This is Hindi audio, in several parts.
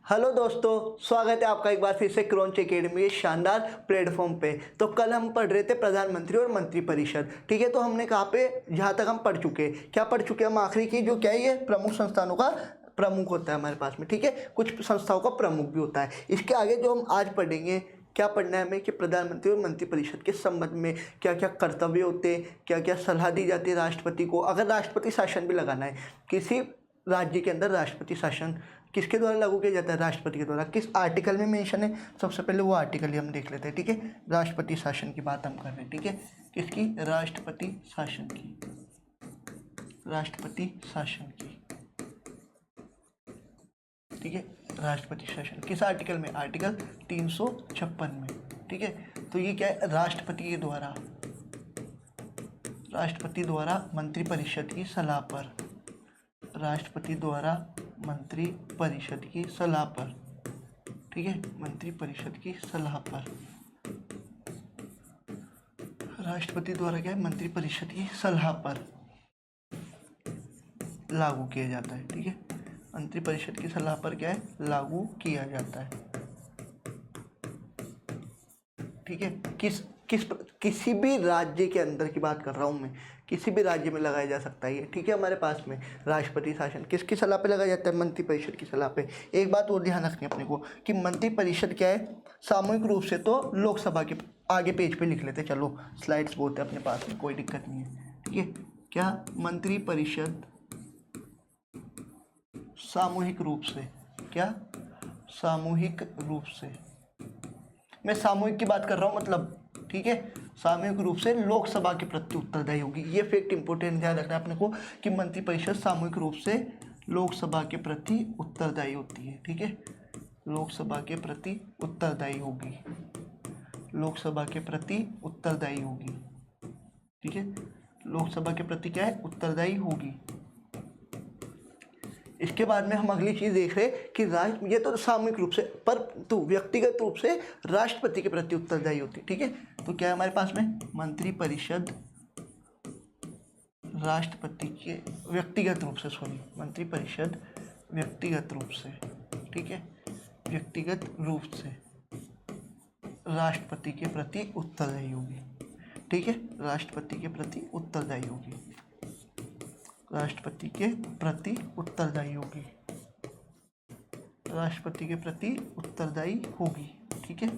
हेलो दोस्तों, स्वागत है आपका एक बार फिर से क्रॉन्च एकेडमी के शानदार प्लेटफॉर्म पे। तो कल हम पढ़ रहे थे प्रधानमंत्री और मंत्रिपरिषद। ठीक है, तो हमने कहाँ पे, जहाँ तक हम पढ़ चुके, क्या पढ़ चुके हम आखिरी की, जो क्या है ये प्रमुख संस्थानों का प्रमुख होता है हमारे पास में। ठीक है, कुछ संस्थाओं का प्रमुख भी होता है। इसके आगे जो हम आज पढ़ेंगे, क्या पढ़ना है हमें कि प्रधानमंत्री और मंत्रिपरिषद के संबंध में क्या क्या कर्तव्य होते हैं, क्या क्या सलाह दी जाती है राष्ट्रपति को, अगर राष्ट्रपति शासन भी लगाना है किसी राज्य के अंदर। राष्ट्रपति शासन किसके द्वारा लागू किया जाता है? राष्ट्रपति के द्वारा। किस आर्टिकल में मेंशन है? सबसे पहले वो आर्टिकल ही हम देख लेते हैं। ठीक है, राष्ट्रपति शासन की बात हम कर रहे हैं। ठीक है, किसकी? राष्ट्रपति शासन की। राष्ट्रपति शासन की। ठीक है, राष्ट्रपति शासन किस आर्टिकल में? आर्टिकल 356 में। ठीक है, तो ये क्या है? राष्ट्रपति द्वारा मंत्रिपरिषद की सलाह पर, राष्ट्रपति द्वारा मंत्रिपरिषद की सलाह पर। ठीक है, मंत्रिपरिषद की सलाह पर राष्ट्रपति द्वारा क्या है? मंत्रिपरिषद की सलाह पर लागू किया जाता है। ठीक है, मंत्रिपरिषद की सलाह पर क्या है? लागू किया जाता है। ठीक है, किसी भी राज्य के अंदर की बात कर रहा हूँ मैं, किसी भी राज्य में लगाया जा सकता है ये। ठीक है, हमारे पास में राष्ट्रपति शासन किसकी सलाह पे लगाया जाता है? मंत्रिपरिषद की सलाह पे। एक बात और ध्यान रखनी है अपने को कि मंत्रिपरिषद क्या है? सामूहिक रूप से तो लोकसभा के, आगे पेज पे लिख लेते, चलो स्लाइड्स बहुत है अपने पास में, कोई दिक्कत नहीं है। ठीक है, क्या? मंत्रिपरिषद सामूहिक रूप से, क्या? सामूहिक रूप से, मैं सामूहिक की बात कर रहा हूँ मतलब। ठीक है, सामूहिक रूप से लोकसभा के प्रति उत्तरदायी होगी। ये फैक्ट इंपॉर्टेंट ध्यान रखना है अपने को कि मंत्रिपरिषद सामूहिक रूप से लोकसभा के प्रति उत्तरदायी होती है। ठीक है, लोकसभा के प्रति उत्तरदायी होगी, लोकसभा के प्रति उत्तरदायी होगी। ठीक है, लोकसभा के प्रति क्या है? उत्तरदायी होगी। इसके बाद में हम अगली चीज देख रहे हैं कि ये तो सामूहिक रूप से, पर तो व्यक्तिगत रूप से राष्ट्रपति के प्रति उत्तरदायी होती है। ठीक है, तो क्या है हमारे पास में? मंत्रिपरिषद राष्ट्रपति के व्यक्तिगत रूप से, मंत्रिपरिषद व्यक्तिगत रूप से, ठीक है, व्यक्तिगत रूप से राष्ट्रपति के प्रति उत्तरदायी होगी। ठीक है, राष्ट्रपति के प्रति उत्तरदायी होगी, राष्ट्रपति के प्रति उत्तरदायी होगी, राष्ट्रपति के प्रति उत्तरदायी होगी। ठीक है,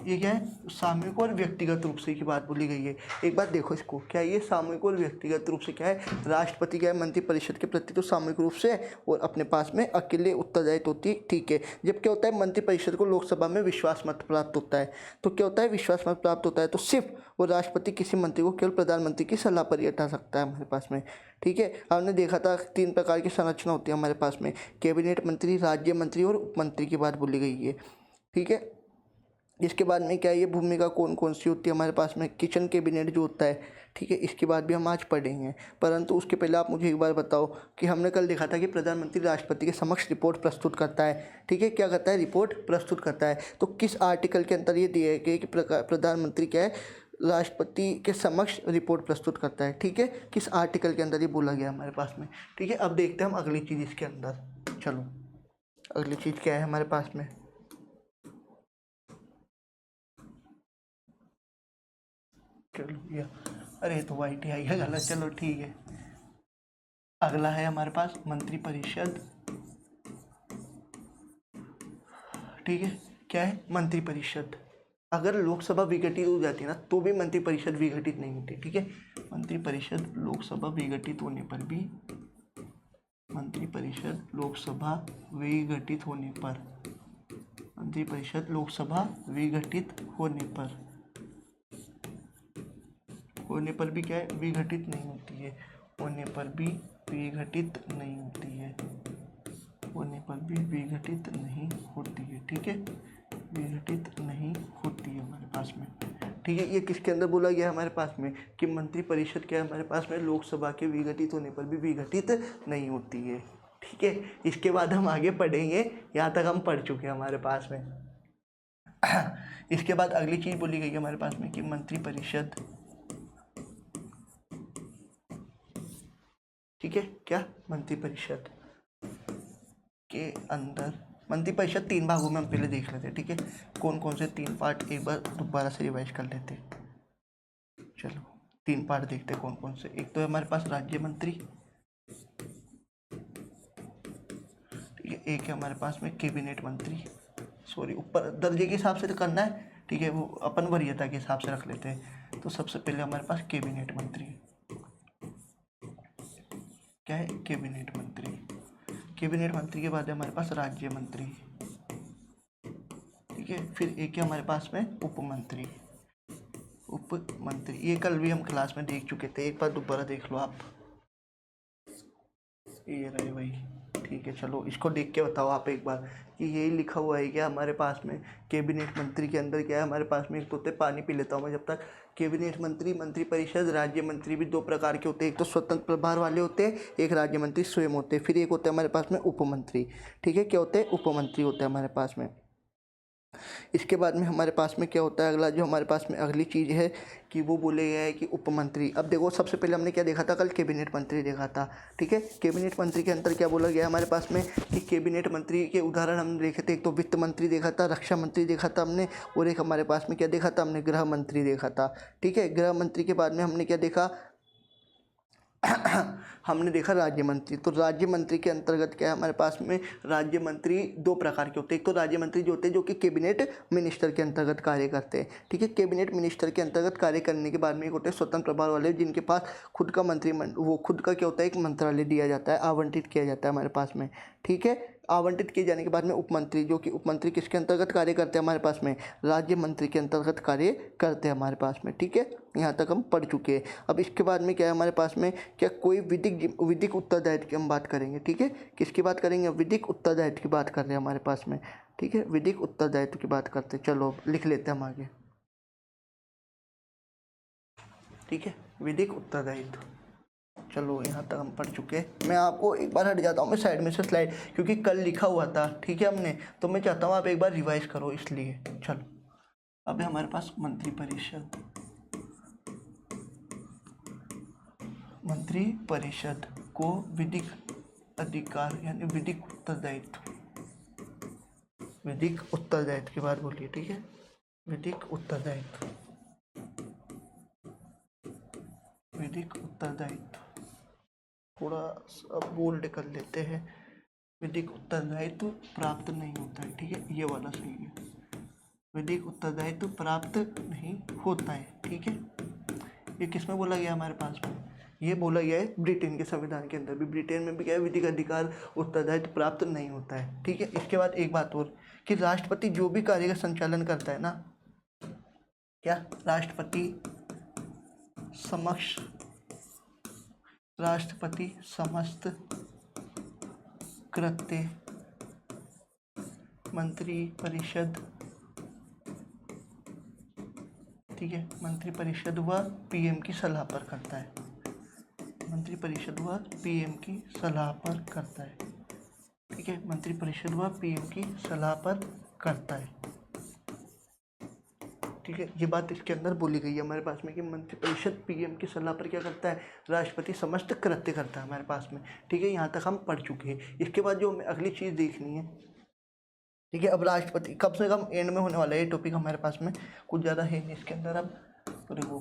ये क्या है? सामूहिक और व्यक्तिगत रूप से की बात बोली गई है। एक बात देखो इसको, क्या ये सामूहिक और व्यक्तिगत रूप से क्या है? राष्ट्रपति क्या है? मंत्रिपरिषद के प्रति तो सामूहिक रूप से है और अपने पास में अकेले उत्तरदायित्व होती है। ठीक है, जब क्या होता है? मंत्रिपरिषद को लोकसभा में विश्वास मत प्राप्त होता है, तो क्या होता है? विश्वास मत प्राप्त होता है तो सिर्फ वो राष्ट्रपति किसी मंत्री को केवल प्रधानमंत्री की सलाह पर ही हटा सकता है हमारे पास में। ठीक है, हमने देखा था 3 प्रकार की संरचना होती है हमारे पास में, कैबिनेट मंत्री, राज्य मंत्री और उप मंत्री की बात बोली गई है। ठीक है, इसके बाद में क्या ये भूमिका कौन कौन सी होती है हमारे पास में? किचन कैबिनेट जो होता है। ठीक है, इसके बाद भी हम आज पढ़ेंगे, परंतु उसके पहले आप मुझे एक बार बताओ कि हमने कल देखा था कि प्रधानमंत्री राष्ट्रपति के समक्ष रिपोर्ट प्रस्तुत करता है। ठीक है, क्या करता है? रिपोर्ट प्रस्तुत करता है। तो किस आर्टिकल के अंदर ये दिया गया कि प्रधानमंत्री क्या है? राष्ट्रपति के समक्ष रिपोर्ट प्रस्तुत करता है। ठीक है, किस आर्टिकल के अंदर ये बोला गया हमारे पास में? ठीक है, अब देखते हैं हम अगली चीज़ इसके अंदर। चलो, अगली चीज़ क्या है हमारे पास में? चलो या, अरे तो वाइट ही आई है, गलत। चलो ठीक है, अगला है हमारे पास मंत्रिपरिषद। ठीक है, क्या है? मंत्रिपरिषद। अगर लोकसभा विघटित हो जाती है ना, तो भी मंत्रिपरिषद विघटित नहीं होती। ठीक है, मंत्रिपरिषद लोकसभा विघटित होने पर भी, मंत्रिपरिषद लोकसभा विघटित होने पर, मंत्रिपरिषद लोकसभा विघटित होने पर भी क्या है? विघटित नहीं होती है, होने पर भी विघटित नहीं होती है, होने पर भी विघटित नहीं होती है। ठीक है, विघटित नहीं होती है हमारे पास में। ठीक है, ये किसके अंदर बोला गया हमारे पास में कि मंत्रिपरिषद क्या है हमारे पास में? लोकसभा के विघटित होने पर भी विघटित नहीं होती है। ठीक है, इसके बाद हम आगे पढ़ेंगे, यहाँ तक हम पढ़ चुके हैं हमारे पास में। इसके बाद अगली चीज बोली गई है हमारे पास में कि मंत्रिपरिषद, ठीक है, क्या? मंत्रिपरिषद के अंदर मंत्रिपरिषद 3 भागों में हम पहले देख लेते हैं, ठीक है। कौन कौन से 3 पार्ट, एक बार दोबारा से रिवाइज कर लेते हैं। चलो 3 पार्ट देखते हैं कौन कौन से। एक तो है हमारे पास राज्य मंत्री, ठीक है। एक है हमारे पास में कैबिनेट मंत्री, सॉरी ऊपर दर्जे के हिसाब से तो करना है, ठीक है, वो अपन वरीयता के हिसाब से रख लेते हैं। तो सबसे पहले हमारे पास कैबिनेट मंत्री, क्या है, कैबिनेट मंत्री। कैबिनेट मंत्री के बाद है हमारे पास राज्य मंत्री, ठीक है। फिर एक है हमारे पास में उपमंत्री, उपमंत्री ये कल भी हम क्लास में देख चुके थे, एक बार दोबारा देख लो आप, ये रहे भाई, ठीक है। चलो इसको देख के बताओ आप एक बार कि यही लिखा हुआ है क्या हमारे पास में। कैबिनेट मंत्री के अंदर क्या है हमारे पास में, एक तो होते, पानी पी लेता हूँ मैं जब तक। कैबिनेट मंत्री, मंत्रिपरिषद, राज्य मंत्री भी 2 प्रकार के होते हैं, एक तो स्वतंत्र प्रभार वाले होते हैं, एक राज्य मंत्री स्वयं होते हैं। फिर एक होता है हमारे पास में उपमंत्री, ठीक है। क्या होते हैं, उपमंत्री होते हैं हमारे पास में। इसके बाद में हमारे पास में क्या होता है, अगला जो हमारे पास में अगली चीज़ है कि वो बोले गया है कि उपमंत्री। अब देखो सबसे पहले हमने क्या देखा था, कल कैबिनेट मंत्री देखा था, ठीक है। कैबिनेट मंत्री के अंदर क्या बोला गया हमारे पास में कि कैबिनेट मंत्री के उदाहरण हम देखे थे, एक तो वित्त मंत्री देखा था, रक्षा मंत्री देखा था हमने, और एक हमारे पास में क्या देखा था हमने, गृह मंत्री देखा था, ठीक है। गृह मंत्री के बाद में हमने क्या देखा हमने देखा राज्य मंत्री। तो राज्य मंत्री के अंतर्गत क्या है हमारे पास में, राज्य मंत्री 2 प्रकार के होते हैं। एक तो राज्य मंत्री जो होते हैं जो कि कैबिनेट मिनिस्टर के अंतर्गत कार्य करते हैं, ठीक है। कैबिनेट मिनिस्टर के अंतर्गत कार्य करने के बाद में एक होते हैं स्वतंत्र प्रभार वाले, जिनके पास खुद का वो खुद का क्या होता है, एक मंत्रालय दिया जाता है, आवंटित किया जाता है हमारे पास में, ठीक है। आवंटित किए जाने के बाद में उपमंत्री, जो कि उपमंत्री किसके अंतर्गत कार्य करते हैं हमारे पास में, राज्य मंत्री के अंतर्गत कार्य करते हैं हमारे पास में, ठीक है। यहाँ तक हम पढ़ चुके हैं। अब इसके बाद में क्या है हमारे पास में, क्या कोई विधिक उत्तरदायित्व की हम बात करेंगे, ठीक है। किसकी बात करेंगे, विधिक उत्तरदायित्व की बात कर रहे हैं हमारे पास में, ठीक है। विधिक उत्तरदायित्व की बात करते हैं, चलो लिख लेते हैं हम आगे, ठीक है। विधिक उत्तरदायित्व, चलो यहाँ तक हम पढ़ चुके हैं। मैं आपको एक बार हट जाता हूँ मैं साइड में से स्लाइड, क्योंकि कल लिखा हुआ था, ठीक है हमने, तो मैं चाहता हूँ आप एक बार रिवाइज करो इसलिए। चलो अब है हमारे पास मंत्रिपरिषद, मंत्रिपरिषद को विधिक अधिकार यानी विधिक उत्तरदायित्व, विधिक उत्तरदायित्व की बात बोलिए, ठीक है। विधिक उत्तरदायित्व, विधिक उत्तरदायित्व थोड़ा सा बोल्ड कर लेते हैं। विधिक उत्तरदायित्व प्राप्त नहीं होता है, ठीक है, ये वाला सही है। विधिक उत्तरदायित्व प्राप्त नहीं होता है, ठीक है। ये किस में बोला गया हमारे पास में, ये बोला गया है ब्रिटेन के संविधान के अंदर भी। ब्रिटेन में भी क्या है, विधिक अधिकार उत्तरदायित्व प्राप्त नहीं होता है, ठीक है। इसके बाद एक बात और कि राष्ट्रपति जो भी कार्य का संचालन करता है ना, क्या राष्ट्रपति समस्त कृत्य मंत्रिपरिषद, ठीक है, मंत्रिपरिषद व पीएम की सलाह पर करता है, मंत्रिपरिषद व पीएम की सलाह पर करता है, ठीक है। मंत्रिपरिषद व पीएम की सलाह पर करता है, ठीक है। ये बात इसके अंदर बोली गई है हमारे पास में कि मंत्रिपरिषद पीएम की सलाह पर क्या करता है, राष्ट्रपति समस्त कृत्य करता है हमारे पास में, ठीक है। यहाँ तक हम पढ़ चुके हैं। इसके बाद जो हमें अगली चीज़ देखनी है, ठीक है, अब राष्ट्रपति कम से कम एंड में होने वाला है ये टॉपिक हमारे पास में, कुछ ज़्यादा है नहीं इसके अंदर। अब तो देखो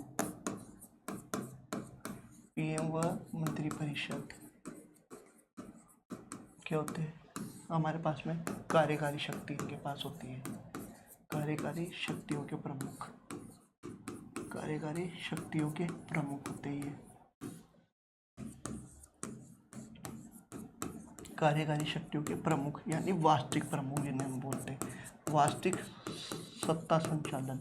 पीएम व मंत्रिपरिषद क्या होते हैं हमारे पास में, कार्यकारी शक्ति इनके पास होती है, कार्यकारी शक्तियों के प्रमुख, कार्यकारी शक्तियों के प्रमुख होते हैं, कार्यकारी शक्तियों के प्रमुख यानी वास्तविक प्रमुख जिन्हें हम बोलते हैं, वास्तविक सत्ता संचालन,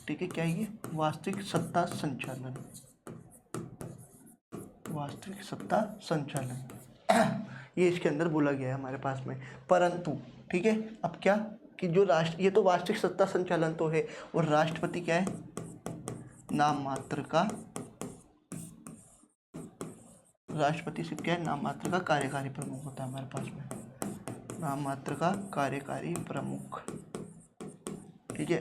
ठीक है। क्या ये वास्तविक सत्ता संचालन, वास्तविक सत्ता संचालन ये इसके अंदर बोला गया है हमारे पास में। परंतु ठीक है, अब क्या कि जो राष्ट्र, ये तो वास्तविक सत्ता संचालन तो है, और राष्ट्रपति क्या है, नाम मात्र का, राष्ट्रपति सिर्फ क्या है, नाम मात्र का कार्यकारी प्रमुख होता है हमारे पास में, नाम मात्र का कार्यकारी प्रमुख, ठीक है,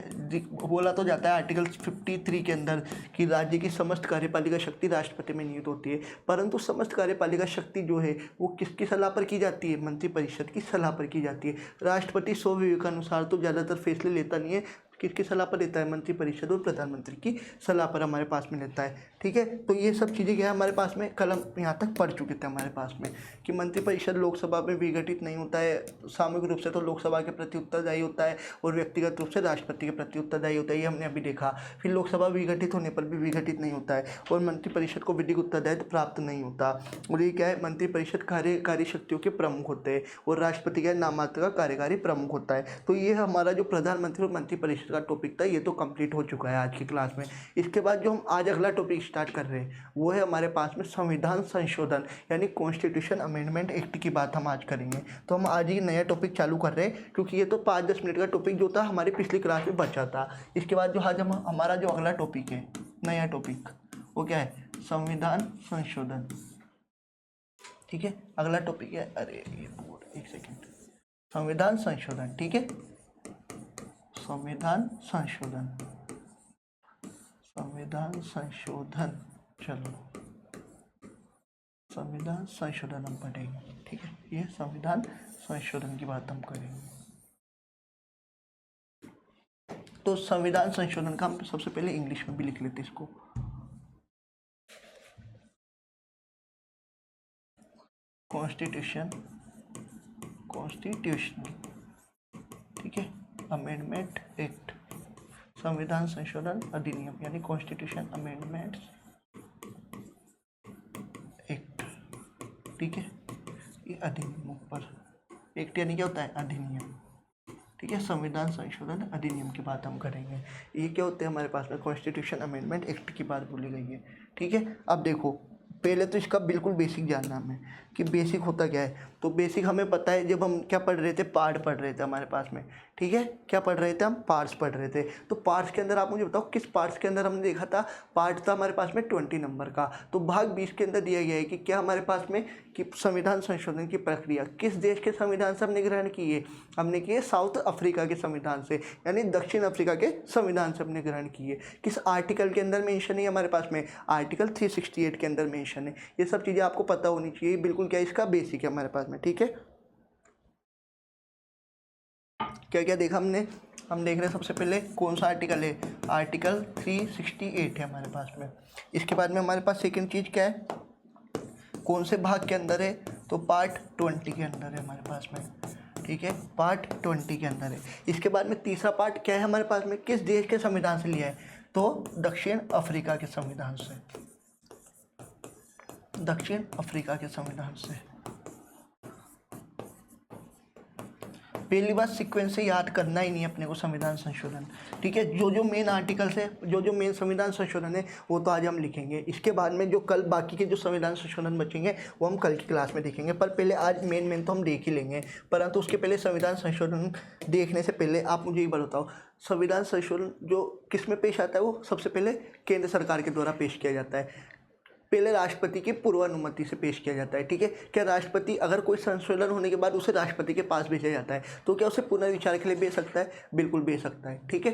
बोला तो जाता है आर्टिकल 53 के अंदर कि राज्य की समस्त कार्यपालिका शक्ति राष्ट्रपति में नियुक्त होती है, परंतु समस्त कार्यपालिका शक्ति जो है वो किसकी सलाह पर की जाती है? मंत्रिपरिषद की सलाह पर की जाती है। राष्ट्रपति स्वविवेकानुसार तो ज़्यादातर फैसले लेता नहीं है, किसकी सलाह पर लेता है? मंत्रिपरिषद और प्रधानमंत्री की सलाह पर हमारे पास में लेता है। ठीक है, तो ये सब चीज़ें क्या है हमारे पास में, कल हम यहाँ तक पढ़ चुके थे हमारे पास में कि मंत्रिपरिषद लोकसभा में विघटित नहीं होता है, सामूहिक रूप से तो लोकसभा के प्रति उत्तरदायी होता है और व्यक्तिगत रूप से राष्ट्रपति के प्रति उत्तरदायी होता है, ये हमने अभी देखा। फिर लोकसभा विघटित होने पर भी विघटित नहीं होता है और मंत्रिपरिषद को विधिक उत्तरदायित्व प्राप्त नहीं होता। और ये क्या है, मंत्रिपरिषद कार्यकारी शक्तियों के प्रमुख होते हैं और राष्ट्रपति का नाममात्र का कार्यकारी प्रमुख होता है। तो ये हमारा जो प्रधानमंत्री और मंत्रिपरिषद का टॉपिक था ये तो कंप्लीट हो चुका है आज की क्लास में। इसके बाद जो हम आज अगला टॉपिक स्टार्ट कर रहे हैं वो है हमारे पास में संविधान संशोधन यानी कॉन्स्टिट्यूशन अमेंडमेंट एक्ट की बात हम आज करेंगे। तो हम आज ही नया टॉपिक चालू कर रहे हैं क्योंकि ये तो 5-10 मिनट का टॉपिक जो था हमारी पिछली क्लास में बचा था। इसके बाद जो आज हम हमारा जो अगला टॉपिक है, नया टॉपिक, वो क्या है? संविधान संशोधन। ठीक है, अगला टॉपिक है, अरे ये एक सेकेंड, संविधान संशोधन। ठीक है, संविधान संशोधन, संविधान संशोधन, चलो संविधान संशोधन हम पढ़ेंगे। ठीक है, ये संविधान संशोधन की बात हम करेंगे। तो संविधान संशोधन का हम सबसे पहले इंग्लिश में भी लिख लेते इसको। कॉन्स्टिट्यूशन, कॉन्स्टिट्यूशनल, ठीक है, अमेंडमेंट एक्ट, संविधान संशोधन अधिनियम यानी कॉन्स्टिट्यूशन अमेंडमेंट एक्ट। ठीक है, ये अधिनियम पर, एक्ट यानी क्या होता है? अधिनियम। ठीक है, संविधान संशोधन अधिनियम की बात हम करेंगे। ये क्या होते हैं हमारे पास में? कॉन्स्टिट्यूशन अमेंडमेंट एक्ट की बात बोली गई है। ठीक है, अब देखो पहले तो इसका बिल्कुल बेसिक जानना हमें कि बेसिक होता क्या है। तो बेसिक हमें पता है, जब हम क्या पढ़ रहे थे, पार्ट पढ़ रहे थे हमारे पास में। ठीक है, क्या पढ़ रहे थे हम? पार्ट्स पढ़ रहे थे। तो पार्ट्स के अंदर आप मुझे बताओ किस पार्ट्स के अंदर हमने देखा था? पार्ट था हमारे पास में 20 नंबर का। तो भाग 20 के अंदर दिया गया है कि क्या हमारे पास में कि संविधान संशोधन की प्रक्रिया किस देश के संविधान से हमने ग्रहण की है? हमने की है साउथ अफ्रीका के संविधान से, यानी दक्षिण अफ्रीका के संविधान से हमने ग्रहण की है। किस आर्टिकल के अंदर मेंशन है हमारे पास में? आर्टिकल 368 के अंदर मेंशन है। ये सब चीज़ें आपको पता होनी चाहिए, बिल्कुल क्या इसका बेसिक है हमारे पास में। ठीक है, क्या क्या देखा हमने? हम देख रहे हैं सबसे पहले कौन सा आर्टिकल है? आर्टिकल 368 है हमारे पास में। इसके बाद में हमारे पास सेकंड चीज़ क्या है? कौन से भाग के अंदर है? तो पार्ट 20 के अंदर है हमारे पास में। ठीक है, पार्ट 20 के अंदर है। इसके बाद में तीसरा पार्ट क्या है हमारे पास में? किस देश के संविधान से लिया है? तो दक्षिण अफ्रीका के संविधान से, दक्षिण अफ्रीका के संविधान से। पहली बात सीक्वेंस से याद करना ही नहीं अपने को संविधान संशोधन। ठीक है, जो जो मेन आर्टिकल्स है, जो जो मेन संविधान संशोधन है वो तो आज हम लिखेंगे। इसके बाद में जो कल बाकी के जो संविधान संशोधन बचेंगे वो हम कल की क्लास में देखेंगे, पर पहले आज मेन तो हम देख ही लेंगे। परंतु उसके पहले संविधान संशोधन देखने से पहले आप मुझे ये बताओ, संविधान संशोधन जो किस में पेश आता है? वो सबसे पहले केंद्र सरकार के द्वारा पेश किया जाता है, पहले राष्ट्रपति की पूर्व अनुमति से पेश किया जाता है। ठीक है, क्या राष्ट्रपति अगर कोई संशोधन होने के बाद उसे राष्ट्रपति के पास भेजा जाता है तो क्या उसे पुनर्विचार के लिए भेज सकता है? बिल्कुल भेज सकता है। ठीक है,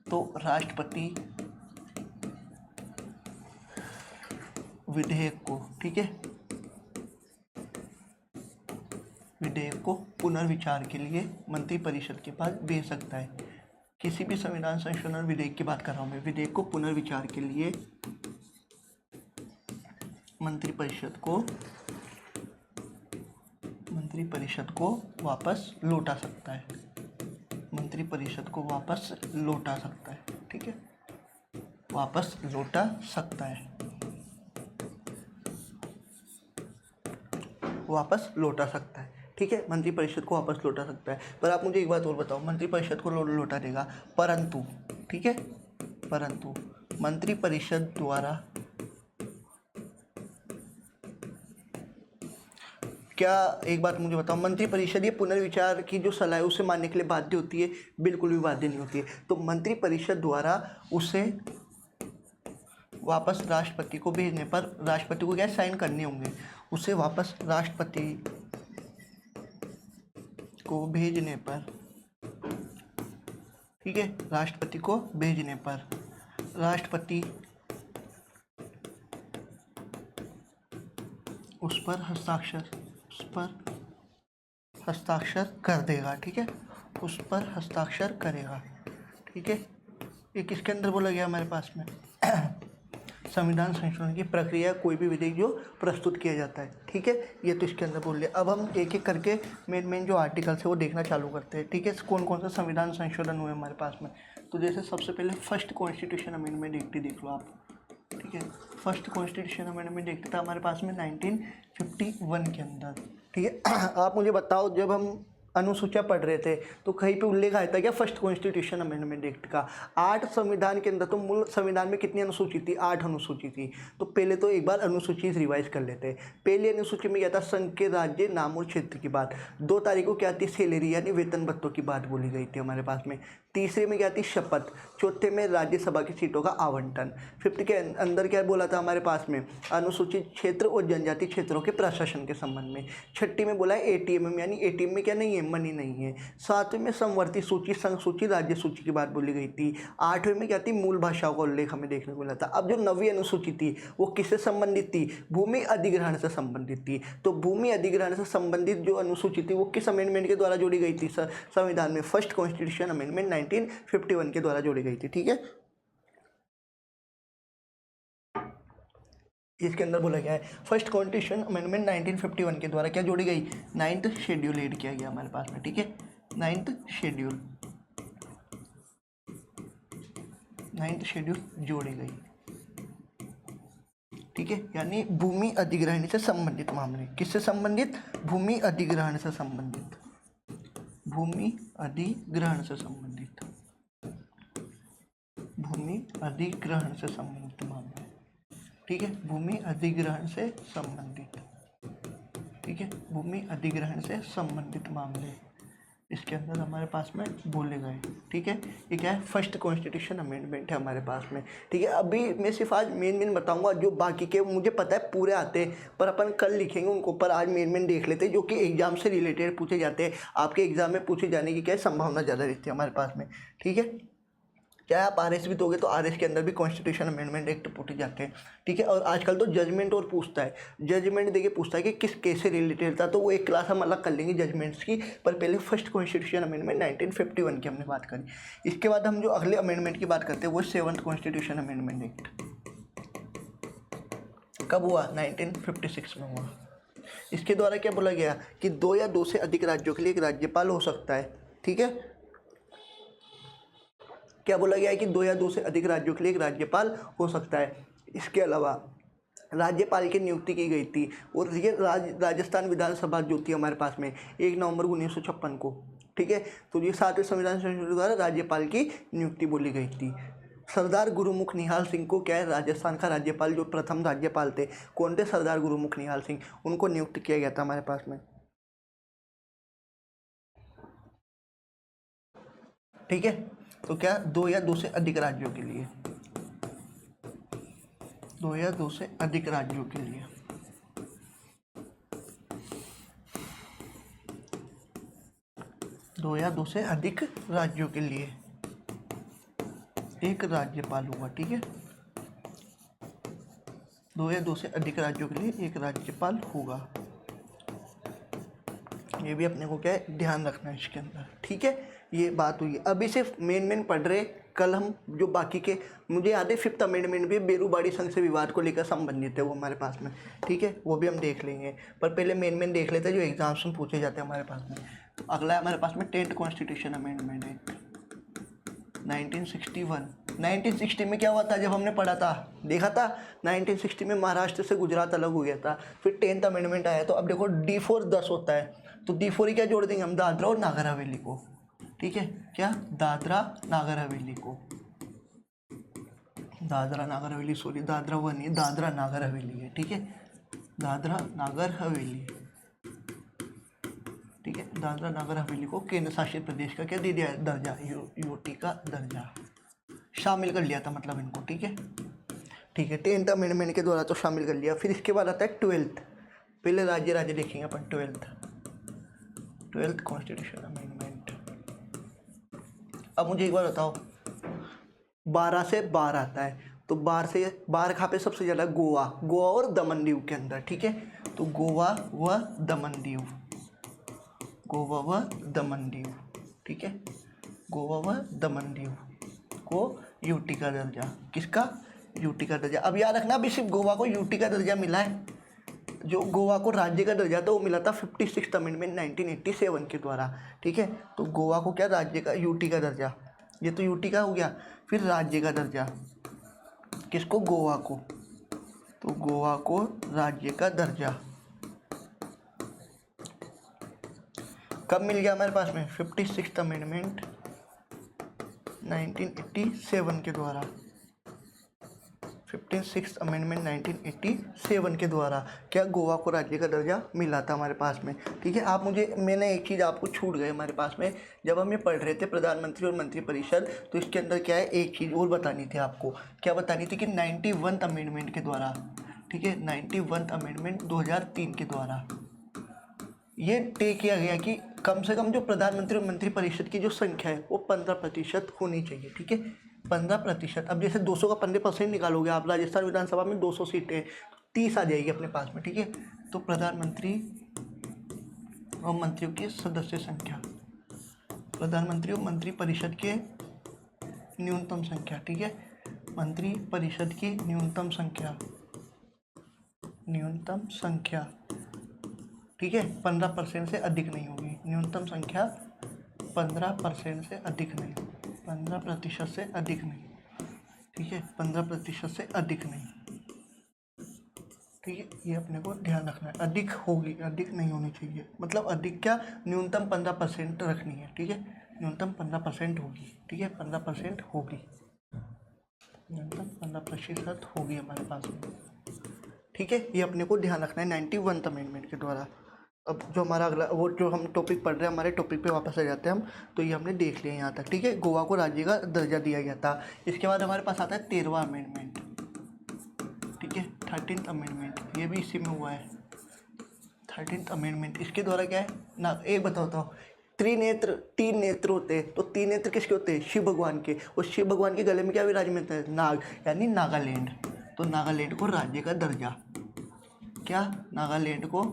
तो राष्ट्रपति विधेयक को, ठीक है, विधेयक को पुनर्विचार के लिए मंत्रिपरिषद के पास भेज सकता है। किसी भी संविधान संशोधन विधेयक की बात कर रहा हूँ मैं, विधेयक को पुनर्विचार के लिए मंत्रिपरिषद को वापस लौटा सकता है, मंत्रिपरिषद को वापस लौटा सकता है। ठीक है, वापस लौटा सकता है, वापस लौटा सकता है। ठीक है, मंत्रिपरिषद को वापस लौटा सकता है। पर आप मुझे एक बात और बताओ, मंत्रिपरिषद को लौटा देगा, परंतु, ठीक है, परंतु मंत्रिपरिषद द्वारा क्या, एक बात मुझे बताओ, मंत्रिपरिषद ये पुनर्विचार की जो सलाह है उसे मानने के लिए बाध्य होती है? बिल्कुल भी बाध्य नहीं होती है। तो मंत्रिपरिषद द्वारा उसे वापस राष्ट्रपति को भेजने पर, राष्ट्रपति को क्या साइन करने होंगे, उसे वापस राष्ट्रपति को भेजने पर ठीक है, राष्ट्रपति को भेजने पर राष्ट्रपति उस पर हस्ताक्षर कर देगा। ठीक है, उस पर हस्ताक्षर करेगा। ठीक है, ये किसके अंदर बोला गया हमारे पास में संविधान संशोधन की प्रक्रिया, कोई भी विधेयक जो प्रस्तुत किया जाता है। ठीक है, ये तो इसके अंदर बोल लिया। अब हम एक एक करके मेन जो आर्टिकल्स है वो देखना चालू करते हैं। ठीक है, कौन कौन सा संविधान संशोधन हुए हमारे पास में। तो जैसे सबसे पहले फर्स्ट कॉन्स्टिट्यूशन अमेंडमेंट एक्ट देख लो आप। ठीक है, फर्स्ट कॉन्स्टिट्यूशन अमेंडमेंट एक्ट था हमारे पास में 1951 के अंदर। ठीक है, आप मुझे बताओ, जब हम अनुसूचियाँ पढ़ रहे थे तो कहीं पे उल्लेख आया था क्या फर्स्ट कॉन्स्टिट्यूशन अमेंडमेंट एक्ट का? 8 संविधान के अंदर, तो मूल संविधान में कितनी अनुसूची थी? 8 अनुसूची थी। तो पहले तो एक बार अनुसूची रिवाइज कर लेते हैं। पहली अनुसूची में क्या था? संघ के राज्य, नाम और क्षेत्र की बात। 2 तारीख को क्या थी? सैलरी यानी वेतन भत्तों की बात बोली गई थी हमारे पास में। तीसरे में क्या थी? शपथ। चौथे में राज्यसभा की सीटों का आवंटन। फिफ्थ के अंदर क्या बोला था हमारे पास में? अनुसूचित क्षेत्र और जनजाति क्षेत्रों के प्रशासन के संबंध में। छठी में बोला है एटीएम, यानी एटीएम में क्या नहीं है? मनी नहीं है। सातवें में समवर्ती सूची, संघ सूची, राज्य सूची की बात बोली गई थी। आठवें में क्या थी? मूल भाषाओं का उल्लेख हमें देखने को मिला था। अब जो 9वीं अनुसूची थी वो किससे संबंधित थी? भूमि अधिग्रहण से संबंधित थी। तो भूमि अधिग्रहण से संबंधित जो अनुसूची थी वो किस अमेंडमेंट के द्वारा जोड़ी गई थी संविधान में? फर्स्ट कॉन्स्टिट्यूशन अमेंडमेंट 1951 के द्वारा जोड़ी गई थी। ठीक है, इसके अंदर बोला गया है फर्स्ट कॉन्स्टिट्यूशन अमेंडमेंट 1951 के द्वारा क्या जोड़ी गई? 9th शेड्यूल ऐड किया गया हमारे पास में। ठीक है, 9th शेड्यूल जोड़ी गई। ठीक है, यानी भूमि अधिग्रहण से संबंधित मामले। किससे संबंधित? भूमि अधिग्रहण से संबंधित। भूमि अधिग्रहण से संबंधित। भूमि अधिग्रहण से संबंधित मामले। ठीक है, भूमि अधिग्रहण से संबंधित। ठीक है, भूमि अधिग्रहण से संबंधित मामले इसके अंदर हमारे पास में बोले गए। ठीक है, ये क्या है? फर्स्ट कॉन्स्टिट्यूशन अमेंडमेंट है हमारे पास में। ठीक है, अभी मैं सिर्फ आज मेन बताऊंगा, जो बाकी के मुझे पता है पूरे आते हैं पर अपन कल लिखेंगे उनको, पर आज मेन देख लेते हैं जो कि एग्जाम से रिलेटेड पूछे जाते हैं। आपके एग्जाम में पूछे जाने की क्या संभावना ज़्यादा रहती है हमारे पास में। ठीक है, चाहे आप आरएस भी दोगे तो आरएस के अंदर भी कॉन्स्टिट्यूशन अमेंडमेंट एक्ट पूछे जाते हैं। ठीक है, और आजकल तो जजमेंट और पूछता है, जजमेंट देके पूछता है कि किस केस से रिलेटेड था, तो वो एक क्लास हम अलग कर लेंगे जजमेंट्स की। पर पहले फर्स्ट कॉन्स्टिट्यूशन अमेंडमेंट 1951 की हमने बात करी। इसके बाद हम जो अगले अमेंडमेंट की बात करते हैं वो 7th कॉन्स्टिट्यूशन अमेंडमेंट एक्ट। कब हुआ? 1956 में हुआ। इसके द्वारा क्या बोला गया कि 2 या 2 से अधिक राज्यों के लिए एक राज्यपाल हो सकता है। ठीक है, क्या बोला गया है कि 2 या 2 से अधिक राज्यों के लिए एक राज्यपाल हो सकता है। इसके अलावा राज्यपाल की नियुक्ति की गई थी, और ये राजस्थान विधानसभा जो थी हमारे पास में 1 नवंबर 1956 को। ठीक है, तो ये 7वें संविधान संशोधन द्वारा राज्यपाल की नियुक्ति बोली गई थी। सरदार गुरुमुख निहाल सिंह को क्या है? राजस्थान का राज्यपाल, जो प्रथम राज्यपाल थे, कौन थे? सरदार गुरुमुख निहाल सिंह, उनको नियुक्त किया गया था हमारे पास में। ठीक है, तो क्या 2 या 2 से अधिक राज्यों के लिए, 2 या 2 से अधिक राज्यों के लिए 2 या 2 से अधिक राज्यों के लिए एक राज्यपाल होगा। ठीक है, 2 या 2 से अधिक राज्यों के लिए एक राज्यपाल होगा। ये भी अपने को क्या है? ध्यान रखना है इसके अंदर। ठीक है, ये बात हुई। अभी सिर्फ मेन पढ़ रहे, कल हम जो बाकी के, मुझे याद है 5th अमेंडमेंट भी बेरूबाड़ी संघ से विवाद को लेकर संबंधित है वो हमारे पास में। ठीक है, वो भी हम देख लेंगे, पर पहले मेन देख लेते हैं जो एग्जाम्स में पूछे जाते हैं हमारे पास में। तो अगला है हमारे पास में 10th कॉन्स्टिट्यूशन अमेंडमेंट एक्ट 1961। 1960 में क्या हुआ था? जब हमने पढ़ा था, देखा था, 1960 में महाराष्ट्र से गुजरात अलग हो गया था। फिर 10th अमेंडमेंट आया, तो अब देखो D4 10 होता है, तो D4 ही क्या जोड़ देंगे हम? दादरा और नागर हवेली को। ठीक है, क्या? दादरा नागर हवेली को, दादरा नागर हवेली, सॉरी दादरा वो नहीं है, दादरा नागर हवेली है। ठीक है, दादरा नागर हवेली। ठीक है, दादरा नागर हवेली को केंद्र शासित प्रदेश का क्या दे दिया? दर्जा, यूटी का दर्जा शामिल कर लिया था मतलब इनको। ठीक है, ठीक है, 10th अमेंडमेंट के द्वारा तो शामिल कर लिया। फिर इसके बाद आता है 12th, पहले राज्य देखेंगे अपन। 12th कॉन्स्टिट्यूशन अमेंडमेंट अब मुझे एक बार बताओ, 12 से बार आता है, तो बार कहाँ पे सबसे ज़्यादा? गोवा, गोवा और दमन दीव के अंदर, ठीक है। तो गोवा व दमन दीव, गोवा व दमन दीव, ठीक है। गोवा व दमन दीव को यूटी का दर्जा, किसका? यूटी का दर्जा। अब याद रखना, अभी सिर्फ गोवा को यूटी का दर्जा मिला है, जो गोवा को राज्य का दर्जा था वो मिला था 56th अमेंडमेंट 1987 के द्वारा, ठीक है। तो गोवा को क्या? राज्य का, यूटी का दर्जा, ये तो यूटी का हो गया। फिर राज्य का दर्जा किसको? गोवा को। तो गोवा को राज्य का दर्जा कब मिल गया हमारे पास में? 56th अमेंडमेंट 1987 के द्वारा, 56th अमेंडमेंट 1987 के द्वारा क्या गोवा को राज्य का दर्जा मिला था हमारे पास में, ठीक है। मैंने एक चीज़ आपको छूट गई हमारे पास में, जब हम ये पढ़ रहे थे प्रधानमंत्री और मंत्रिपरिषद, तो इसके अंदर क्या है, एक चीज़ और बतानी थी आपको। क्या बतानी थी? कि 91th अमेंडमेंट के द्वारा, ठीक है, 91th अमेंडमेंट 2003 के द्वारा ये तय किया गया कि कम से कम जो प्रधानमंत्री और मंत्रिपरिषद की जो संख्या है वो 15% होनी चाहिए, ठीक है, 15%। अब जैसे 200 का 15% निकालोगे आप, राजस्थान विधानसभा में 200 सीटें, 30 आ जाएगी अपने पास में, ठीक है। तो प्रधानमंत्री और मंत्रियों की सदस्य संख्या, प्रधानमंत्री और मंत्रिपरिषद के न्यूनतम संख्या, ठीक है, मंत्रिपरिषद की न्यूनतम संख्या, ठीक है, 15% से अधिक नहीं होगी। न्यूनतम संख्या 15% से अधिक नहीं, 15% से अधिक नहीं, ठीक है, 15% से अधिक नहीं, ठीक है। ये अपने को ध्यान रखना है, अधिक होगी, अधिक नहीं होनी चाहिए, मतलब अधिक क्या? न्यूनतम 15% रखनी है, ठीक है, न्यूनतम 15% होगी, ठीक है, 15% होगी, न्यूनतम 15% होगी हमारे पास में, ठीक है। ये अपने को ध्यान रखना है 91th अमेंडमेंट के द्वारा। अब जो हमारा अगला वो जो हम टॉपिक पढ़ रहे हैं, हमारे टॉपिक पे वापस आ जाते हैं हम। तो ये हमने देख लिया यहाँ तक, ठीक है, गोवा को राज्य का दर्जा दिया गया था। इसके बाद हमारे पास आता है 13वां अमेंडमेंट, ठीक है, 13th अमेंडमेंट, ये भी इसी में हुआ है, 13th अमेंडमेंट। इसके द्वारा क्या है ना, एक बताता हूँ, तीन नेत्र होते हैं, तो 3 नेत्र किसके होते हैं? शिव भगवान के। और शिव भगवान के गले में क्या विराजमान है? नाग, यानी नागालैंड। तो नागालैंड को राज्य का दर्जा, क्या? नागालैंड को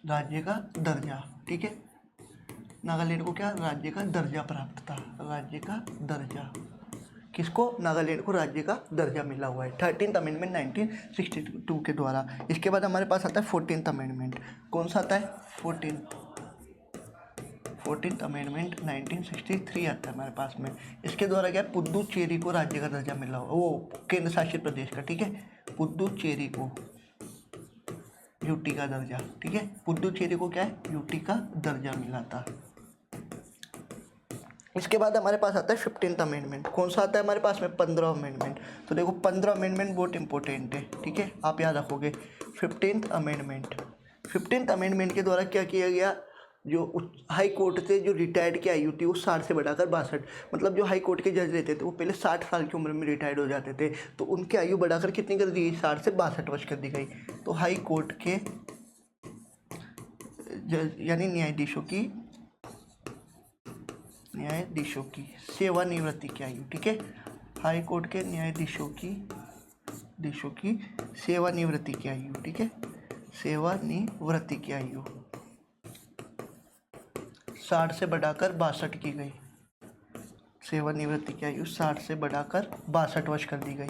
राज्य का दर्जा, ठीक है, नागालैंड को क्या? राज्य का दर्जा प्राप्त था, राज्य का दर्जा। किसको? नागालैंड को राज्य का दर्जा मिला हुआ है 13th अमेंडमेंट 1962 के द्वारा। इसके बाद हमारे पास आता है 14th अमेंडमेंट। कौन सा आता है? 14th अमेंडमेंट 1963 आता है हमारे पास में। इसके द्वारा क्या है? पुदुचेरी को राज्य का दर्जा मिला हुआ, वो केंद्र शासित प्रदेश का, ठीक है, पुदुचेरी को यूटी का दर्जा, ठीक है, पुदुचेरी को क्या है? यूटी का दर्जा मिला था। इसके बाद हमारे पास आता है 15th अमेंडमेंट। कौन सा आता है हमारे पास में? 15वां अमेंडमेंट। तो देखो 15वां अमेंडमेंट बहुत इंपॉर्टेंट है, ठीक है, आप याद रखोगे। 15th अमेंडमेंट के द्वारा क्या किया गया? जो हाई कोर्ट से जो रिटायर्ड की आयु थी वो 60 से बढ़ाकर 62, मतलब जो हाई कोर्ट के जज रहते थे वो पहले 60 साल की उम्र में रिटायर्ड हो जाते थे, तो उनकी आयु बढ़ाकर कितनी कर दी गई? 60 से 62 वर्ष कर दी गई। तो हाई कोर्ट के जज यानी न्यायाधीशों की सेवानिवृत्ति की आयु, ठीक है, हाई कोर्ट के न्यायाधीशों की सेवानिवृत्ति की आयु, ठीक है, सेवानिवृत्ति की आयु 60 से बढ़ाकर 62 की गई। सेवानिवृत्ति की आयु 60 से बढ़ाकर 62 वर्ष कर दी गई।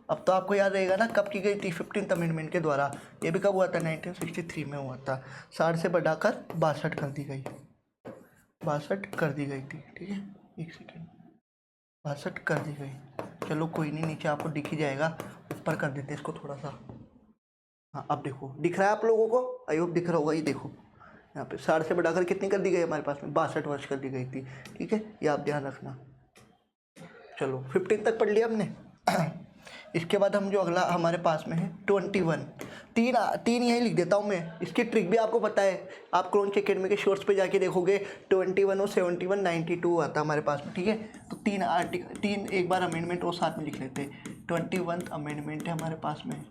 अब तो आपको याद रहेगा ना कब की गई थी? 15th अमेंडमेंट के द्वारा। ये भी कब हुआ था? 1963 में हुआ था। 60 से बढ़ाकर 62 कर दी गई, 62 कर दी गई थी, ठीक है, एक सेकेंड, 62 कर दी गई। चलो कोई नहीं, नीचे आपको दिख ही जाएगा, ऊपर कर देते इसको थोड़ा सा। हाँ अब देखो, दिख रहा है आप लोगों को? आई होप दिख रहा होगा। ये देखो यहाँ पे 60 से बढ़ाकर कितनी कर दी गई हमारे पास में? 62 वर्ष कर दी गई थी, ठीक है, ये आप ध्यान रखना। चलो 15 तक पढ़ लिया हमने। इसके बाद हम जो अगला हमारे पास में है 21, तीन यही लिख देता हूँ मैं। इसकी ट्रिक भी आपको पता है, आप क्रॉन्च एकेडमी के शॉर्ट्स पे जाके देखोगे 21 और 71 92 आता है हमारे पास में, ठीक है। तो तीन एक बार अमेंडमेंट और साथ में लिख लेते हैं। 21 अमेंडमेंट है हमारे पास में,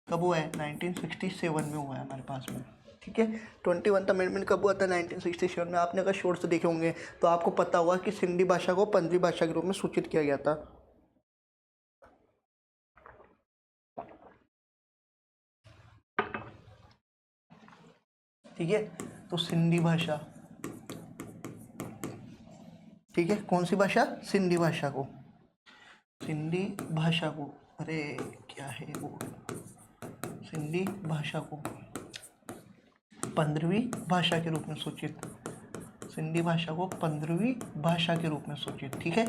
कब हुआ है? 1967 में हुआ है हमारे पास में, ठीक है। 21 अमेंडमेंट कब हुआ था? 1967 में। आपने अगर शोर्ट्स देखे होंगे तो आपको पता होगा कि सिंधी भाषा को 15वीं भाषा के रूप में सूचित किया गया था। ठीक है, तो सिंधी भाषा, ठीक है, कौन सी भाषा? सिंधी भाषा को, सिंधी भाषा को, अरे क्या है वो, सिंधी भाषा को 15वीं भाषा के रूप में सूचित, सिंधी भाषा को 15वीं भाषा के रूप में सूचित, ठीक है,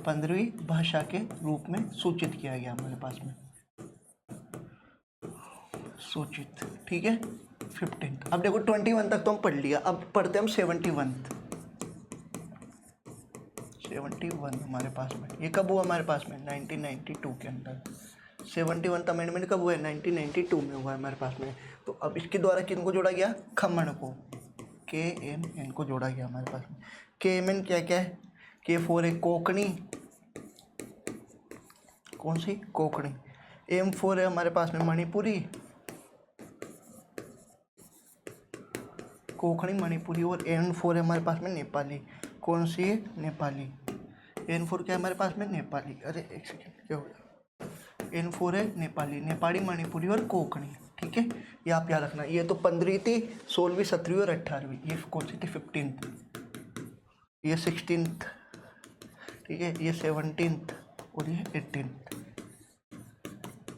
15वीं भाषा के रूप में सूचित किया गया हमारे पास में, सूचित, ठीक है। 15। अब देखो 21 तक तो हम पढ़ लिया, अब पढ़ते हम 71 हमारे पास में। ये कब हुआ हमारे पास में? 1992 के अंदर। 71 अमेंडमेंट कब हुआ है? 1992 में हुआ है हमारे पास में। तो अब इसके द्वारा किनको जोड़ा गया? खमन को, KMN को जोड़ा गया हमारे पास में। KMN क्या क्या है? K फॉर है कोंकणी, कौन सी? कोंकणी। M फॉर है हमारे पास में मणिपुरी, कोंकणी मणिपुरी, और N फॉर है हमारे पास में नेपाली, कौन सी है? नेपाली। N फॉर क्या है हमारे पास में? नेपाली। अरे एक सेकेंड, क्या हो गया? N फॉर है नेपाली, नेपाली, मणिपुरी और कोंकणी, ठीक है। ये आप याद रखना। ये तो 15वीं थी, 16वीं, 17वीं और 18वीं। ये कौन सी थी? 15th, ये 16th, ठीक है, ये 17th और ये 18th।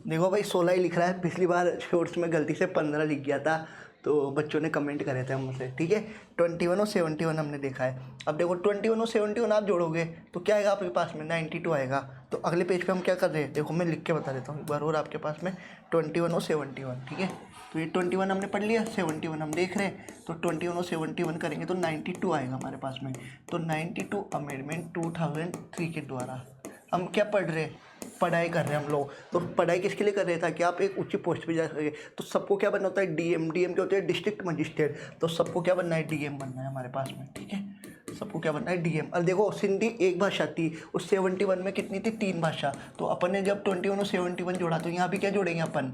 देखो भाई 16 ही लिख रहा है, पिछली बार शॉर्ट्स में गलती से 15 लिख गया था, तो बच्चों ने कमेंट करे थे हमसे, ठीक है। 21 और 71 हमने देखा है। अब देखो 21 और 71 आप जोड़ोगे तो क्या आएगा आपके पास में? 92 आएगा। तो अगले पेज पे हम क्या कर रहे हैं? देखो मैं लिख के बता देता हूँ एक बार और आपके पास में, 21 और 71, ठीक है। तो ये 21 हमने पढ़ लिया, 71 हम देख रहे हैं, तो 21 और 71 करेंगे तो 92 आएगा हमारे पास में। तो 92 अमेंडमेंट 2003 के द्वारा हम क्या पढ़ रहे हैं? पढ़ाई कर रहे हैं हम लोग। तो पढ़ाई किसके लिए कर रहे हैं? ताकि आप एक ऊंची पोस्ट पे जा सके। तो सबको क्या बनना होता है? डीएम। डीएम क्या होता है? District magistrate. तो सबको क्या बनना है? डीएम बनना है हमारे पास में, ठीक है। सबको क्या बनना है? डीएम। और देखो सिंधी एक भाषा थी, उस 71 में कितनी थी? 3 भाषा। तो अपन ने जब 21 और 71 जोड़ा तो यहाँ भी क्या जोड़ेंगे अपन?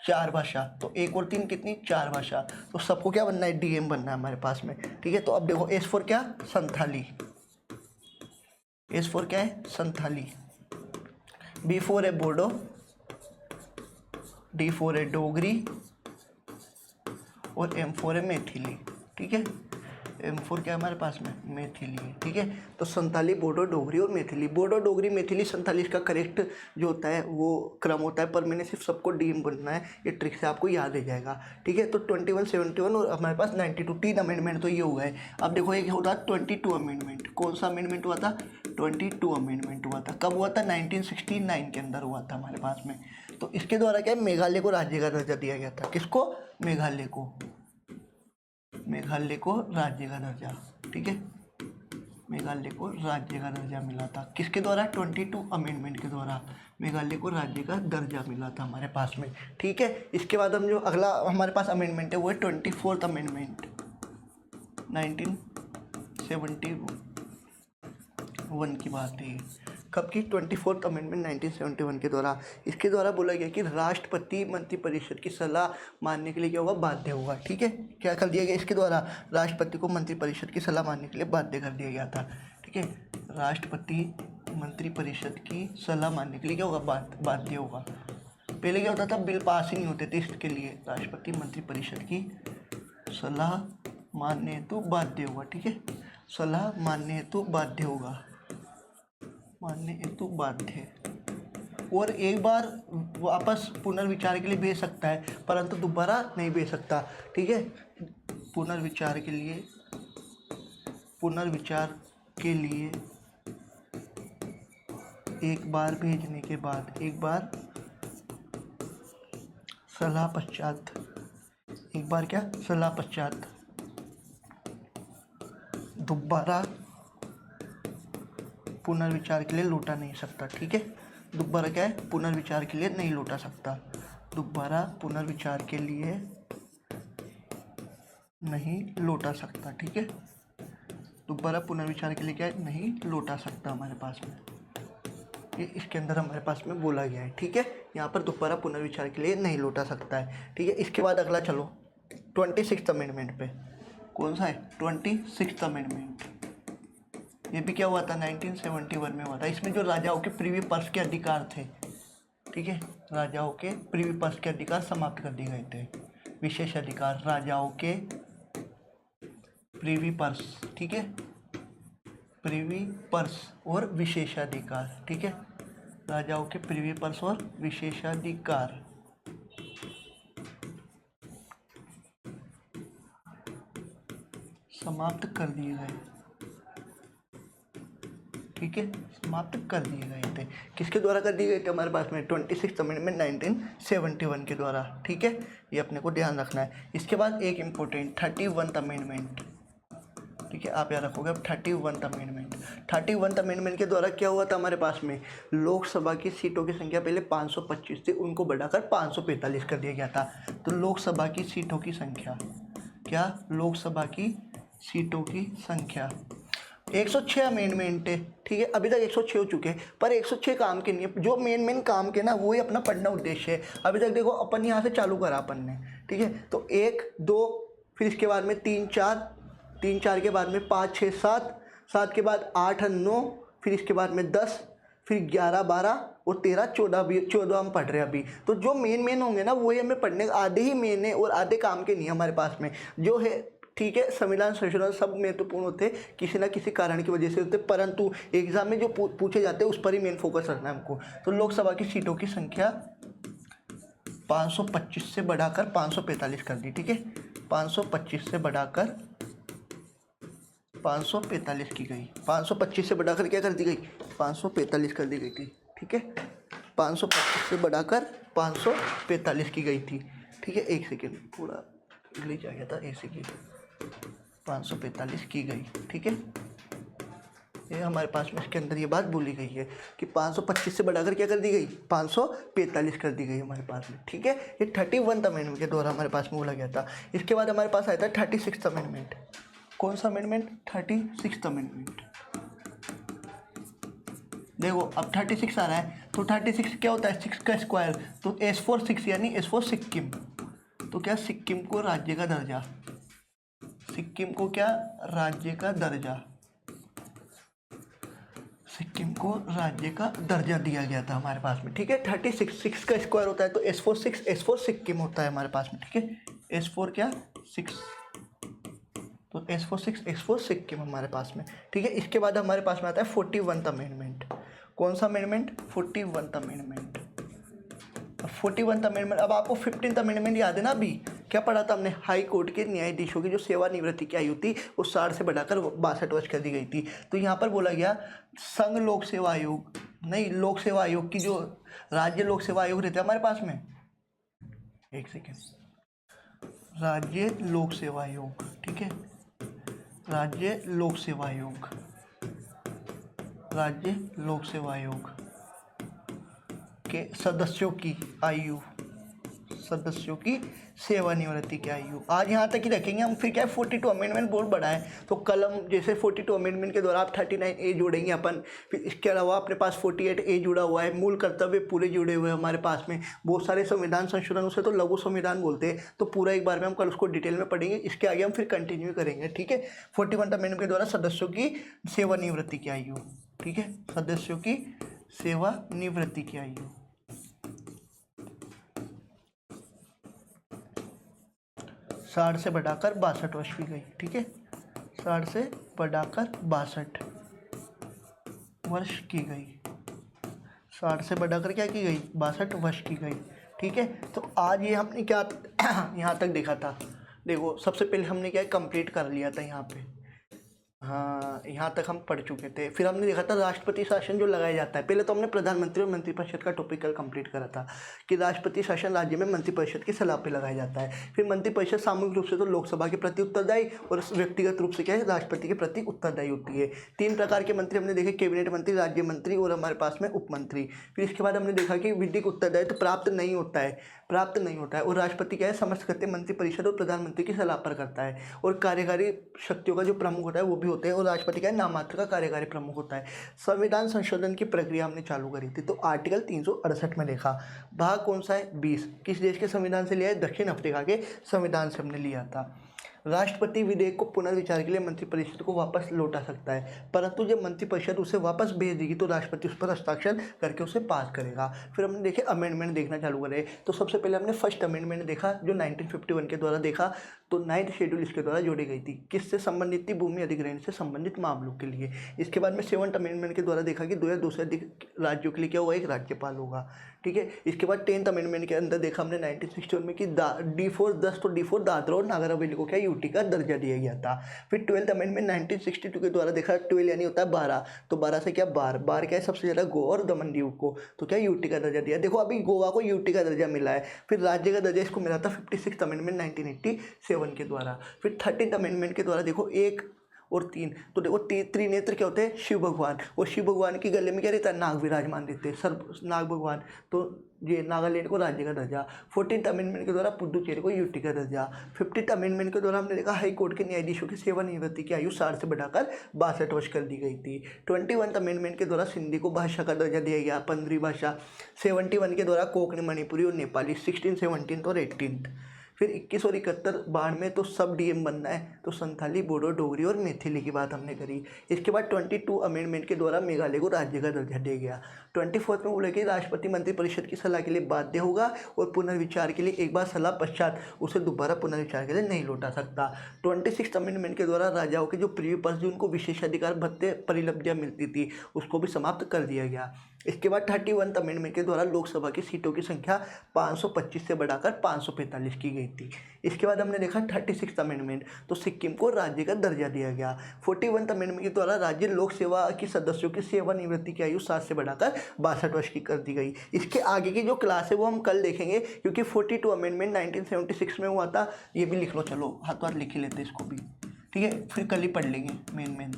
4 भाषा। तो 1 और 3 कितनी? 4 भाषा। तो सबको क्या बनना है? डीएम बनना है हमारे पास में, ठीक है। तो अब देखो एस फॉर क्या? संथाली। एस फॉर क्या है? संथाली। बी फॉर है बोडो, डी फॉर है डोगरी और एम फॉर है मैथिली, ठीक है। एम फॉर क्या है हमारे पास में? मैथिली, ठीक है। तो संथाली, बोडो, डोगरी और मैथिली। बोडो, डोगरी, मैथिली, संथाली, इसका करेक्ट जो होता है वो क्रम होता है, पर मैंने सिर्फ सबको डीएम बनना है, ये ट्रिक से आपको याद रह जाएगा, ठीक है। तो 21, 71 और हमारे पास 92, 3 अमेंडमेंट तो ये हो गए। अब देखो एक होता है 22 अमेंडमेंट। कौन सा अमेंडमेंट हुआ था? 22 अमेंडमेंट हुआ था। कब हुआ था? 1969 के अंदर हुआ था हमारे पास में। तो इसके द्वारा क्या है? मेघालय को राज्य का दर्जा दिया गया था। किसको? मेघालय को, मेघालय को राज्य का दर्जा, ठीक है। मेघालय को राज्य का दर्जा मिला था किसके द्वारा? 22 अमेंडमेंट के द्वारा मेघालय को राज्य का दर्जा मिला था हमारे पास में, ठीक है। इसके बाद हम जो अगला हमारे पास अमेंडमेंट है वो है 24th अमेंडमेंट 1971 की बात है। कब की? 24th अमेंडमेंट 1971 के द्वारा। इसके द्वारा बोला गया कि राष्ट्रपति मंत्रिपरिषद की सलाह मानने के लिए क्या होगा? बाध्य होगा, ठीक है। क्या कर दिया गया इसके द्वारा? राष्ट्रपति को मंत्रिपरिषद की सलाह मानने के लिए बाध्य कर दिया गया था, ठीक है। राष्ट्रपति मंत्रिपरिषद की सलाह मानने के लिए क्या होगा? बाध्य होगा। पहले क्या होता था? बिल पास ही नहीं होते थे इसके लिए। राष्ट्रपति मंत्रिपरिषद की सलाह मानने हेतु बाध्य होगा, ठीक है। सलाह मानने हेतु बाध्य होगा, मानने हेतु बाध्य, और एक बार वापस पुनर्विचार के लिए भेज सकता है, परंतु दोबारा नहीं भेज सकता, ठीक है। पुनर्विचार के लिए एक बार भेजने के बाद, एक बार सलाह पश्चात, एक बार क्या? सलाह पश्चात दोबारा पुनर्विचार के लिए लौटा नहीं सकता, ठीक है। दोबारा क्या है? पुनर्विचार के लिए नहीं लौटा सकता, दोबारा पुनर्विचार के लिए नहीं लौटा सकता, ठीक है। दोबारा पुनर्विचार के लिए क्या है? नहीं लौटा सकता हमारे पास में, ये इसके अंदर हमारे पास में बोला गया है, ठीक है। यहाँ पर दोबारा पुनर्विचार के लिए नहीं लौटा सकता है, ठीक है। इसके बाद अगला चलो 26th अमेंडमेंट पे। कौन सा है? 26th amendment. ये भी क्या हुआ था? 1971 में हुआ था। इसमें जो राजाओं के प्रीवी पर्स के अधिकार थे, ठीक है, राजाओं के प्रीवी पर्स के अधिकार समाप्त कर दिए गए थे। विशेष अधिकार, राजाओं के प्रीवी पर्स, ठीक है, प्रीवी पर्स और विशेषाधिकार, ठीक है, राजाओं के प्रीवी पर्स और विशेषाधिकार समाप्त कर दिए गए, ठीक है, समाप्त कर दिए गए थे। किसके द्वारा कर दिए गए थे? हमारे पास में 26th अमेंडमेंट 1971 के द्वारा, ठीक है, ये अपने को ध्यान रखना है। इसके बाद एक इम्पोर्टेंट 31st अमेंडमेंट, ठीक है, आप याद रखोगे अब 31st अमेंडमेंट। 31st अमेंडमेंट के द्वारा क्या हुआ था हमारे पास में? लोकसभा की सीटों की संख्या पहले 525 थी, उनको बढ़ाकर 545 कर दिया गया था। तो लोकसभा की सीटों की संख्या क्या? लोकसभा की सीटों की संख्या 106 अमेंडमेंट है, ठीक है, अभी तक 106 हो चुके हैं, पर 106 काम के नहीं है। जो मेन काम के ना वो ही अपना पढ़ना उद्देश्य है। अभी तक देखो अपन यहाँ से चालू करा अपन ने, ठीक है, तो 1 2, फिर इसके बाद में 3 4 के बाद में 5 6 7 के बाद 8 9, फिर इसके बाद में 10, फिर 11 12 और 13 14 हम पढ़ रहे हैं अभी। तो जो मेन होंगे ना वही हमें पढ़ने, आधे ही मेन है और आधे काम के नहीं है हमारे पास में जो है, ठीक है। संविधान संशोधन सब महत्वपूर्ण होते, किसी ना किसी कारण की वजह से होते, परंतु एग्जाम में जो पूछे जाते हैं उस पर ही मेन फोकस रखना है हमको। तो लोकसभा की सीटों की संख्या 525 से बढ़ाकर 545 कर दी, ठीक है, 525 से बढ़ाकर 545 की गई। 525 से बढ़ाकर क्या कर दी गई? 545 कर दी गई थी, ठीक है, 525 से बढ़ाकर 545 की गई थी, ठीक है। एक सेकेंड, थोड़ा ग्लिच आ गया था, एक सेकेंड, 545 की गई, ठीक है। ये हमारे पास में इसके अंदर ये बात बोली गई है कि 525 से बढ़ाकर क्या कर दी गई? 545 कर दी गई हमारे पास में, ठीक है। ये 31st अमेंडमेंट के द्वारा हमारे पास में बोला गया था। इसके बाद हमारे पास आया था 36th अमेंडमेंट। कौन सा अमेंडमेंट? 36th amendment. देखो अब 36 आ रहा है, तो 36 क्या होता है? 6 का स्क्वायर, तो S for 6 यानी S for सिक्किम। तो क्या? सिक्किम को राज्य का दर्जा, सिक्किम को क्या? राज्य का दर्जा, सिक्किम को राज्य का दर्जा दिया गया था हमारे पास में, ठीक है। 36 6 का स्क्वायर होता है तो S for 6 S for Sikkim होता है हमारे पास में, ठीक है। S for क्या? 6, तो S for 6 S for Sikkim हमारे पास में, ठीक है। इसके बाद हमारे पास में आता है 41st अमेंडमेंट। कौन सा amendment? 41st amendment. 41st amendment. अब आपको 15th अमेंडमेंट याद है ना? अभी क्या पढ़ा था हमने? हाई कोर्ट के न्यायाधीशों की जो सेवानिवृत्ति की आयु थी वो 60 से बढ़ाकर 62 वर्ष कर दी गई थी। तो यहाँ पर बोला गया संघ लोक सेवा आयोग, नहीं, लोक सेवा आयोग की जो राज्य लोक सेवा आयोग रहते हैं हमारे पास में, एक सेकेंड, राज्य लोक सेवा आयोग, ठीक है, राज्य लोक सेवा आयोग, राज्य लोक सेवा आयोग के सदस्यों की आयु, सदस्यों की सेवानिवृत्ति की आयु आज यहाँ तक ही रखेंगे हम। फिर क्या है? 42 अमेंडमेंट बहुत बड़ा है, तो कलम जैसे 42 अमेंडमेंट के द्वारा आप 39A जोड़ेंगे अपन। फिर इसके अलावा अपने पास 48A जुड़ा हुआ है, मूल कर्तव्य पूरे जुड़े हुए हैं हमारे पास में। बहुत सारे संविधान संशोधन, उसे तो लघु संविधान बोलते हैं, तो पूरा एक बार में हम कल उसको डिटेल में पढ़ेंगे। इसके आगे हम फिर कंटिन्यू करेंगे, ठीक है। 41 अमेंडमेंट के द्वारा सदस्यों की सेवानिवृत्ति की आयु, ठीक है, सदस्यों की सेवानिवृत्ति की आयु 60 से बढ़ाकर 62 वर्ष की गई, ठीक है, 60 से बढ़ाकर 62 वर्ष की गई, 60 से बढ़ाकर क्या की गई? 62 वर्ष की गई, ठीक है। तो आज ये हमने क्या यहाँ तक देखा था? देखो सबसे पहले हमने क्या कंप्लीट कर लिया था यहाँ पे, हाँ, यहाँ तक हम पढ़ चुके थे। फिर हमने देखा था राष्ट्रपति शासन जो लगाया जाता है। पहले तो हमने प्रधानमंत्री और मंत्रिपरिषद का टॉपिक कल कंप्लीट करा था कि राष्ट्रपति शासन राज्य में मंत्रिपरिषद की सलाह पे लगाया जाता है। फिर मंत्रिपरिषद सामूहिक रूप से तो लोकसभा के प्रति उत्तरदायी और व्यक्तिगत रूप से क्या है? राष्ट्रपति के प्रति उत्तरदायी होती है। 3 प्रकार के मंत्री हमने देखे, कैबिनेट मंत्री, राज्य मंत्री और हमारे पास में उप मंत्री। फिर इसके बाद हमने देखा कि विधिक उत्तरदायित्व प्राप्त नहीं होता है, प्राप्त नहीं होता है। और राष्ट्रपति क्या है, समस्त कृत्य मंत्रिपरिषद और प्रधानमंत्री की सलाह पर करता है। और कार्यकारी शक्तियों का जो प्रमुख होता है वो भी होते हैं, और राष्ट्रपति क्या है, नाम मात्र का कार्यकारी प्रमुख होता है। संविधान संशोधन की प्रक्रिया हमने चालू करी थी, तो आर्टिकल 368 में देखा, भाग कौन सा है, 20, किस देश के संविधान से लिया है, दक्षिण अफ्रीका के संविधान से हमने लिया था। राष्ट्रपति विधेयक को पुनर्विचार के लिए मंत्रिपरिषद को वापस लौटा सकता है, परंतु जब मंत्रिपरिषद उसे वापस भेज देगी तो राष्ट्रपति उस पर हस्ताक्षर करके उसे पास करेगा। फिर हमने देखे अमेंडमेंट देखना चालू करे, तो सबसे पहले हमने फर्स्ट अमेंडमेंट देखा जो 1951 के द्वारा देखा, तो 9th शेड्यूल इसके द्वारा जोड़ी गई थी, किससे संबंधित थी, भूमि अधिग्रहण से संबंधित मामलों के लिए। इसके बाद में 7th अमेंडमेंट के द्वारा देखा कि 2 या 2 से अधिक राज्यों के लिए क्या होगा, एक राज्यपाल होगा, ठीक है। इसके बाद 10th अमेंडमेंट के अंदर देखा हमने 1961 में कि D4 10 तो D4 दादरा और नागर हवेली को क्या यूटी का दर्जा दिया गया था। फिर 12th अमेंडमेंट 1962 के द्वारा देखा, 12 यानी होता है 12, तो 12 से क्या बार क्या है, सबसे ज़्यादा गोवा और दमन दीव को, तो क्या यूटी का दर्जा दिया। देखो अभी गोवा को यूटी का दर्जा मिला है। फिर राज्य का दर्जा इसको मिला था 56th अमेंडमेंट 1987 के द्वारा। फिर 13th अमेंडमेंट के द्वारा देखो 1 और 3, तो देखो त्रिनेत्र क्या होते हैं, शिव भगवान, और शिव भगवान के गले में क्या रहता है, नाग विराजमान रहते हैं, सर्व नाग भगवान, तो ये नागालैंड को राज्य का दर्जा। 14th अमेंडमेंट के द्वारा पुडुचेरी को यूटी का दर्जा। 15th अमेंडमेंट के द्वारा हमने देखा हाई कोर्ट के न्यायाधीशों की सेवानिवृत्ति की आयु 60 से बढ़ाकर 62 वर्ष कर दी गई थी। 21th अमेंडमेंट के द्वारा सिंधी को भाषा का दर्जा दिया गया, 15वीं भाषा। 71 के द्वारा कोंकणी, मणिपुरी और नेपाली, 16th, 17th और 18th। फिर 21 और 71 बाढ़ में तो सब डीएम बनना है, तो संथाली, बोडो, डोगरी और मैथिली की बात हमने करी। इसके बाद 22 अमेंडमेंट के द्वारा मेघालय को राज्य का दर्जा दिया गया। 24 में बोले कि राष्ट्रपति मंत्रिपरिषद की सलाह के लिए बाध्य होगा और पुनर्विचार के लिए एक बार सलाह पश्चात उसे दोबारा पुनर्विचार के लिए नहीं लौटा सकता। 26 अमेंडमेंट के द्वारा राजाओं के जो प्रीवी पर्स उनको विशेषाधिकार भत्ते परिलब्धियाँ मिलती थी उसको भी समाप्त कर दिया गया। इसके बाद 31 अमेंडमेंट के द्वारा लोकसभा की सीटों की संख्या 525 से बढ़ाकर 545 की गई थी। इसके बाद हमने देखा 36 अमेंडमेंट, तो सिक्किम को राज्य का दर्जा दिया गया। 41 अमेंडमेंट के द्वारा राज्य लोक सेवा के सदस्यों की सेवानिवृत्ति की आयु 7 से बढ़ाकर 62 वर्ष की कर दी गई। इसके आगे की जो क्लास है वो हम कल देखेंगे, क्योंकि 42 अमेंडमेंट 1976 में हुआ था, ये भी लिख लो, चलो हाथ लिख ही लेते इसको भी, ठीक है, फिर कल ही पढ़ लेंगे मेन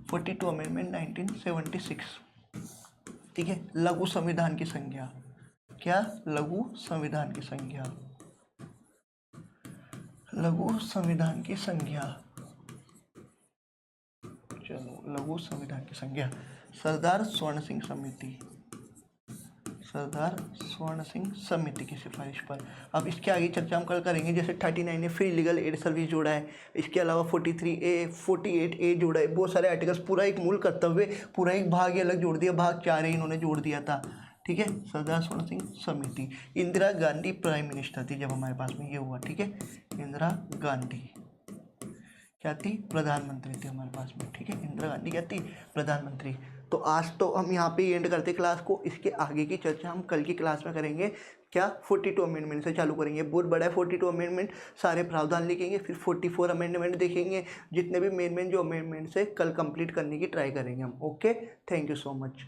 42 अमेंडमेंट 1976, ठीक है। लघु संविधान की संज्ञा, क्या, लघु संविधान की संज्ञा, लघु संविधान की संज्ञा, चलो लघु संविधान की संज्ञा, सरदार स्वर्ण सिंह समिति, सरदार स्वर्ण सिंह समिति की सिफारिश पर। अब इसके आगे चर्चा हम कल करेंगे, जैसे 39 ने फ्री लीगल एड सर्विस जोड़ा है, इसके अलावा 43A 48A जोड़ा है, बहुत सारे आर्टिकल्स, पूरा एक मूल कर्तव्य, पूरा एक भाग ही अलग जोड़ दिया, भाग 4 ही इन्होंने जोड़ दिया था, ठीक है। सरदार स्वर्ण सिंह समिति, इंदिरा गांधी प्राइम मिनिस्टर थी जब हमारे पास में ये हुआ, ठीक है। इंदिरा गांधी क्या थी, प्रधानमंत्री थी हमारे पास में, ठीक है। इंदिरा गांधी क्या थी, प्रधानमंत्री। तो आज तो हम यहाँ पे एंड करते क्लास को, इसके आगे की चर्चा हम कल की क्लास में करेंगे। क्या, 42 अमेंडमेंट से चालू करेंगे, बहुत बड़ा है 42 अमेंडमेंट, सारे प्रावधान लिखेंगे, फिर 44 अमेंडमेंट देखेंगे, जितने भी मेन जो अमेंडमेंट्स है कल कंप्लीट करने की ट्राई करेंगे हम। Okay, thank you so much.